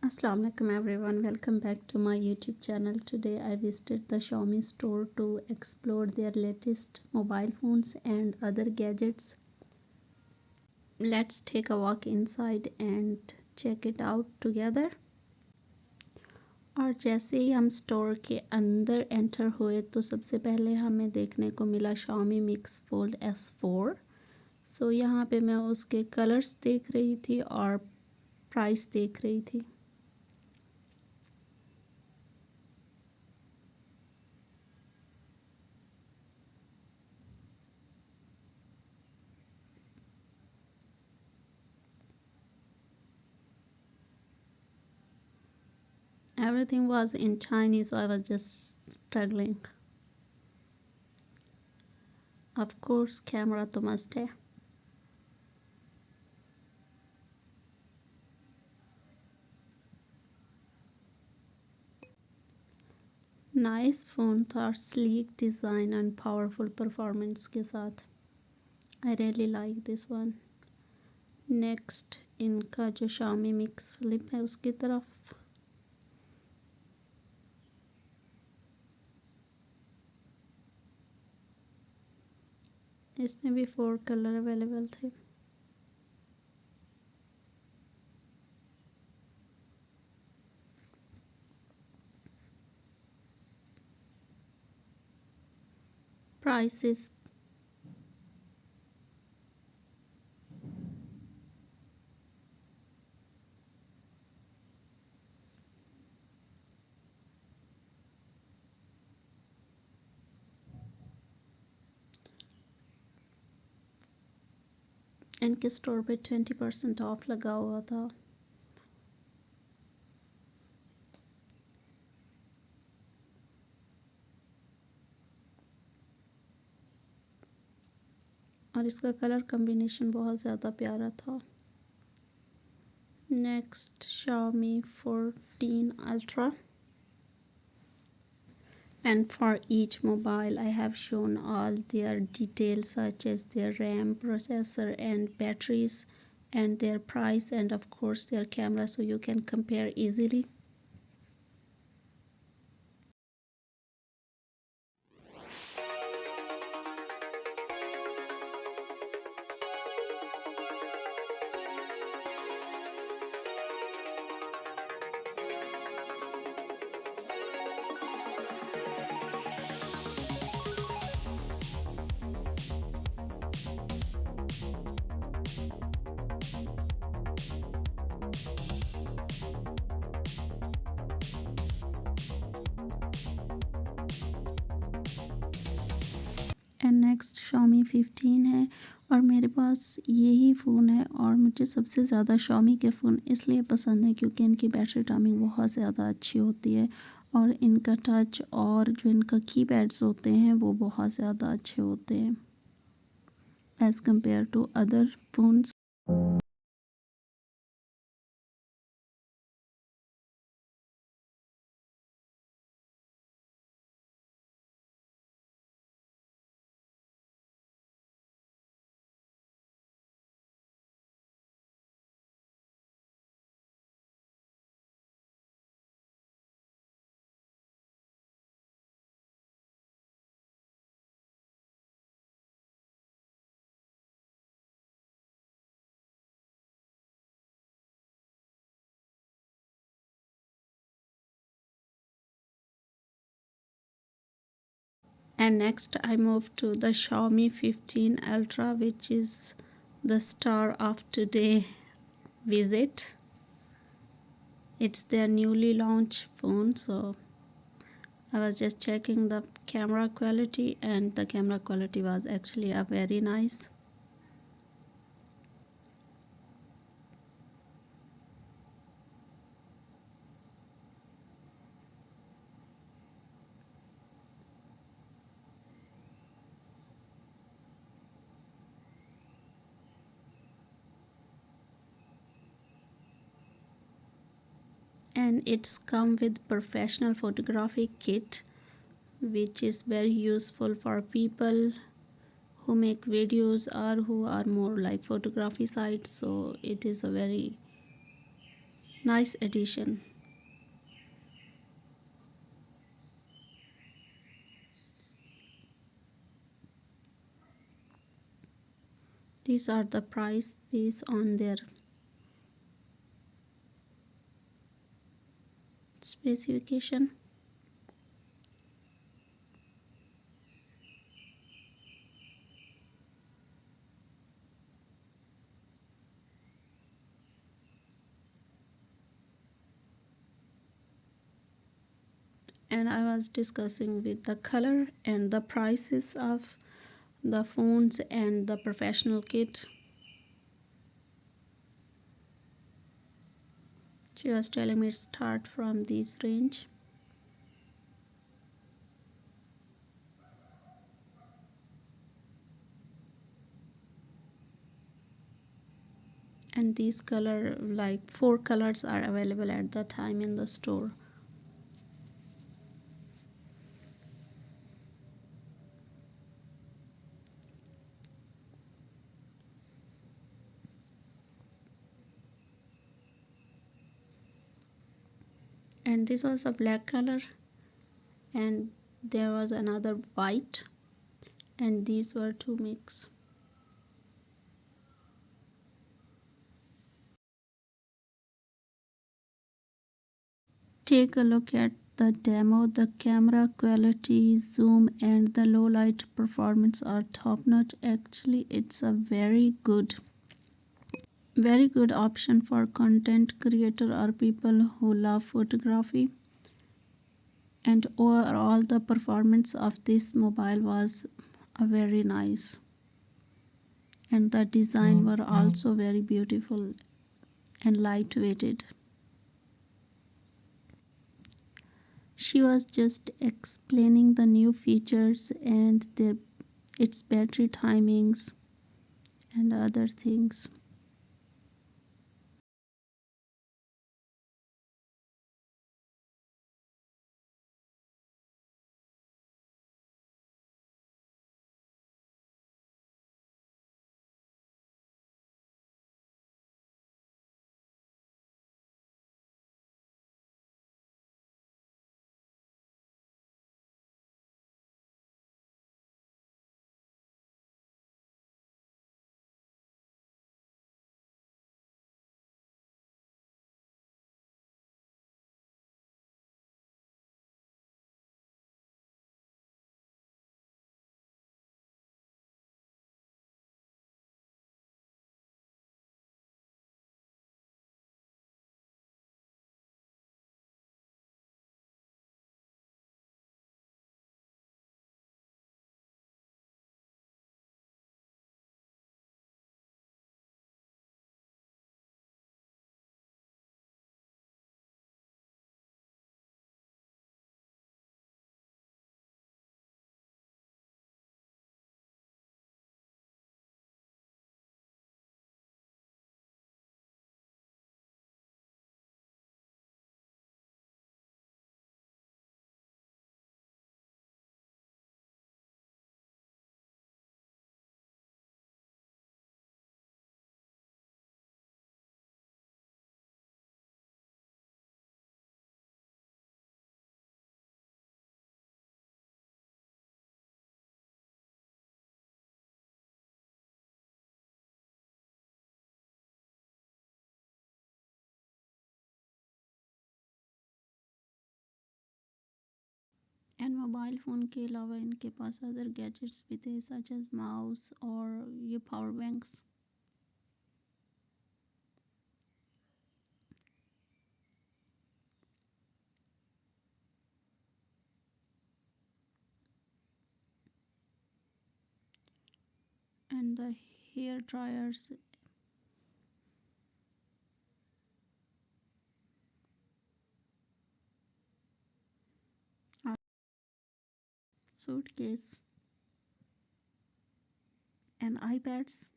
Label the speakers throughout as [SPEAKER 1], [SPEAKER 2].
[SPEAKER 1] Assalamu alaikum everyone, welcome back to my YouTube channel. Today I visited the Xiaomi store to explore their latest mobile phones and other gadgets. Let's take a walk inside and check it out together. और जैसे ही हम store के अंदर enter हुए तो सबसे पहले हमें देखने को मिला Xiaomi Mix Fold S4. सो यहाँ पे मैं उसके कलर्स देख रही थी और प्राइस देख रही थी. Everything was in Chinese, so I was just struggling. Of course, camera to must hai. Nice phone था, sleek design and powerful performance के साथ. I really like this one. Next, इनका जो Xiaomi Mix Flip है उसकी तरफ. इसमें भी 4 कलर अवेलेबल थे. Prices. इनके स्टोर पे 20% ऑफ लगा हुआ था. और इसका कलर कॉम्बिनेशन बहुत ज़्यादा प्यारा था. Next Xiaomi 14 Ultra. And for each mobile I have shown all their details such as their RAM, processor and batteries and their price and of course their camera, so you can compare easily. And next Xiaomi 15 है और मेरे पास यही phone है और मुझे सबसे ज़्यादा Xiaomi के फ़ोन इसलिए पसंद है क्योंकि इनकी बैटरी टाइमिंग बहुत ज़्यादा अच्छी होती है और इनका टच और जो इनका कीपैड्स होते हैं वो बहुत ज़्यादा अच्छे होते हैं as compared to other phones. And next I moved to the Xiaomi 15 Ultra, which is the star of today visit. It's their newly launched phone, so I was just checking the camera quality and the camera quality was actually a very nice. And it's come with professional photography kit, which is very useful for people who make videos or who are more like photography sites, so it is a very Nice addition. These are the price based on their specification. And I was discussing with the color and the prices of the phones and the professional kit. She was telling me start from this range. And these color, like 4 colors are available at the time in the store. And this was a black color, and there was another white, and these were two mix. Take a look at the demo. The camera quality, zoom, and the low light performance are top notch. Actually, it's a very good option for content creator or people who love photography. And overall, the performance of this mobile was very nice, and the design were also very beautiful and lightweighted. She was just explaining the new features and its battery timings and other things. And mobile phone के अलावा इनके पास other gadgets भी थे such as mouse और ये power banks. And the hair dryers, suitcase, and iPads.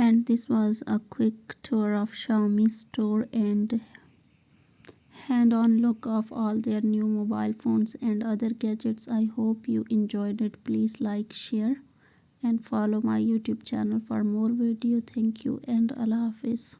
[SPEAKER 1] And this was a quick tour of Xiaomi store and hand-on look of all their new mobile phones and other gadgets. I hope you enjoyed it. Please like, share and follow my YouTube channel for more video. Thank you and Allah Hafiz.